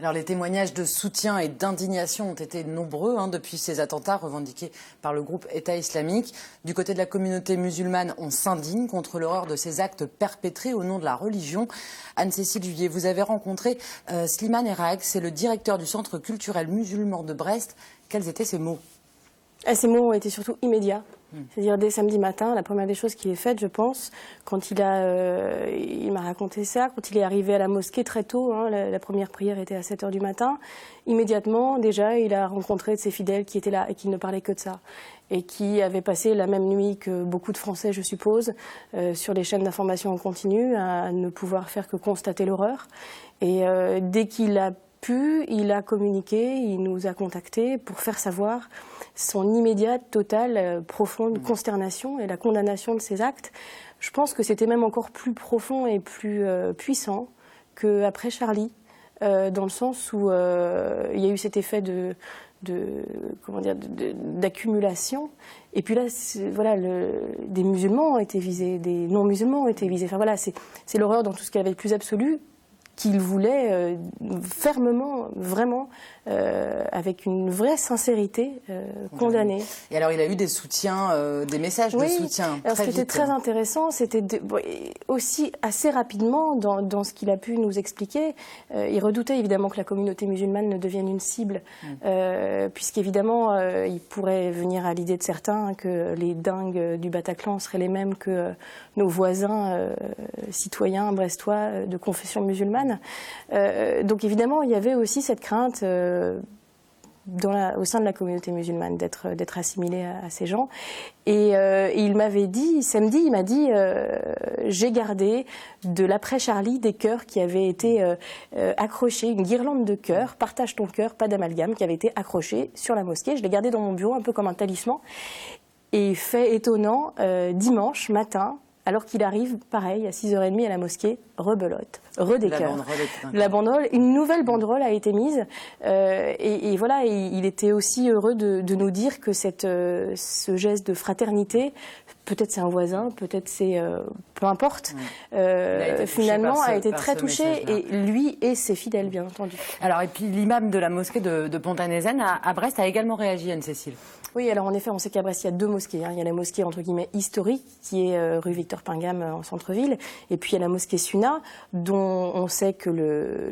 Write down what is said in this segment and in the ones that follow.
Alors les témoignages de soutien et d'indignation ont été nombreux depuis ces attentats revendiqués par le groupe État islamique. Du côté de la communauté musulmane, on s'indigne contre l'horreur de ces actes perpétrés au nom de la religion. Anne-Cécile Juillet, vous avez rencontré Slimane Eraeg, c'est le directeur du Centre culturel musulman de Brest. Quels étaient ces mots? Ces mots ont été surtout immédiats. C'est-à-dire dès samedi matin, la première des choses qu'il est faite, je pense, quand il m'a raconté ça, quand il est arrivé à la mosquée très tôt, la première prière était à 7 h du matin, immédiatement, déjà, il a rencontré de ses fidèles qui étaient là et qui ne parlaient que de ça. Et qui avaient passé la même nuit que beaucoup de Français, je suppose, sur les chaînes d'information en continu, à ne pouvoir faire que constater l'horreur. Et dès qu'il a pu, il a communiqué, il nous a contactés pour faire savoir son immédiate, totale, profonde consternation et la condamnation de ces actes. Je pense que c'était même encore plus profond et plus puissant qu'après Charlie, dans le sens où il y a eu cet effet d'accumulation. Et puis là, voilà, des musulmans ont été visés, des non-musulmans ont été visés. Enfin voilà, c'est l'horreur dans tout ce qu'il y avait de plus absolu, qu'il voulait fermement, vraiment, avec une vraie sincérité, condamner. Et alors, il a eu des soutiens, des messages de soutien. Alors, ce qui était très intéressant, c'était aussi assez rapidement, dans ce qu'il a pu nous expliquer, il redoutait évidemment que la communauté musulmane ne devienne une cible, puisqu'évidemment, il pourrait venir à l'idée de certains que les dingues du Bataclan seraient les mêmes que nos voisins citoyens brestois de confession musulmane. Donc évidemment, il y avait aussi cette crainte au sein de la communauté musulmane d'être assimilé à ces gens. Et il m'avait dit, samedi, il m'a dit j'ai gardé de l'après Charlie des cœurs qui avaient été accrochés, une guirlande de cœurs, partage ton cœur, pas d'amalgame, qui avait été accrochée sur la mosquée. Je l'ai gardé dans mon bureau un peu comme un talisman. Et fait étonnant, dimanche matin, alors qu'il arrive, pareil, à 6 h 30 à la mosquée, rebelote, redécœur. La banderole, une nouvelle banderole a été mise. Et voilà, il était aussi heureux de nous dire que ce geste de fraternité, peut-être c'est un voisin, peut-être c'est... peu importe, finalement a été très touché. Et lui et ses fidèles, bien entendu. Alors, et puis l'imam de la mosquée de Pont-à-Nézen à Brest a également réagi, Anne-Cécile. Oui, alors en effet, on sait qu'à Brest, il y a deux mosquées. Il y a la mosquée, entre guillemets, historique, qui est rue Victor Pingam, en centre-ville. Et puis il y a la mosquée Suna, dont on sait que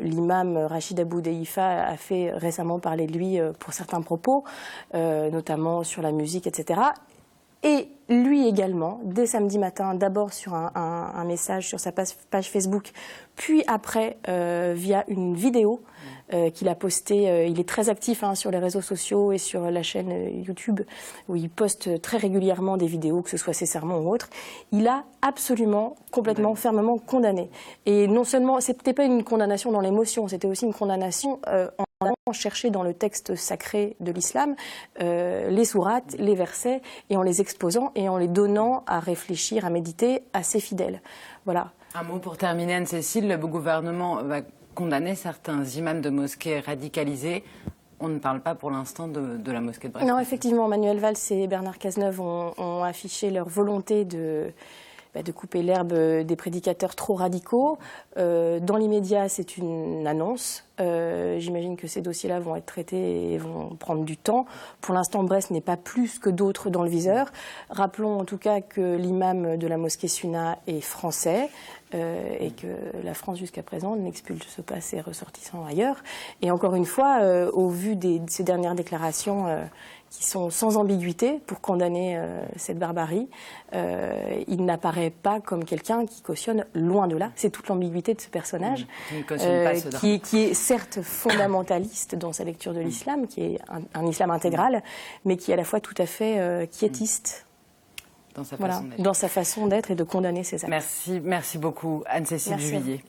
l'imam Rachid Abou Deifa a fait récemment parler de lui pour certains propos, notamment sur la musique, etc. Et lui également, dès samedi matin, d'abord sur un message sur sa page Facebook, puis après via une vidéo qu'il a postée. Il est très actif sur les réseaux sociaux et sur la chaîne YouTube, où il poste très régulièrement des vidéos, que ce soit ses sermons ou autres. Il a absolument, complètement, fermement condamné. Et non seulement, c'était pas une condamnation dans l'émotion, c'était aussi une condamnation en allant chercher dans le texte sacré de l'islam les sourates, les versets, et en les exposant et en les donnant à réfléchir, à méditer à ses fidèles. Voilà. Un mot pour terminer, Anne-Cécile. Le gouvernement va condamner certains imams de mosquées radicalisés. On ne parle pas pour l'instant de la mosquée de Brest. Non, effectivement, Manuel Valls et Bernard Cazeneuve ont affiché leur volonté de couper l'herbe des prédicateurs trop radicaux. Dans l'immédiat, c'est une annonce. J'imagine que ces dossiers-là vont être traités et vont prendre du temps. Pour l'instant, Brest n'est pas plus que d'autres dans le viseur. Rappelons en tout cas que l'imam de la mosquée Suna est français et que la France, jusqu'à présent, n'expulse pas ses ressortissants ailleurs. Et encore une fois, au vu de ces dernières déclarations qui sont sans ambiguïté pour condamner cette barbarie, il n'apparaît pas comme quelqu'un qui cautionne, loin de là. C'est toute l'ambiguïté de ce personnage, qui est certes fondamentaliste dans sa lecture de l'islam, qui est un islam intégral, mais qui est à la fois tout à fait quiétiste. Dans sa façon d'être. Dans sa façon d'être et de condamner ses actes. Merci beaucoup Anne-Cécile Juillet.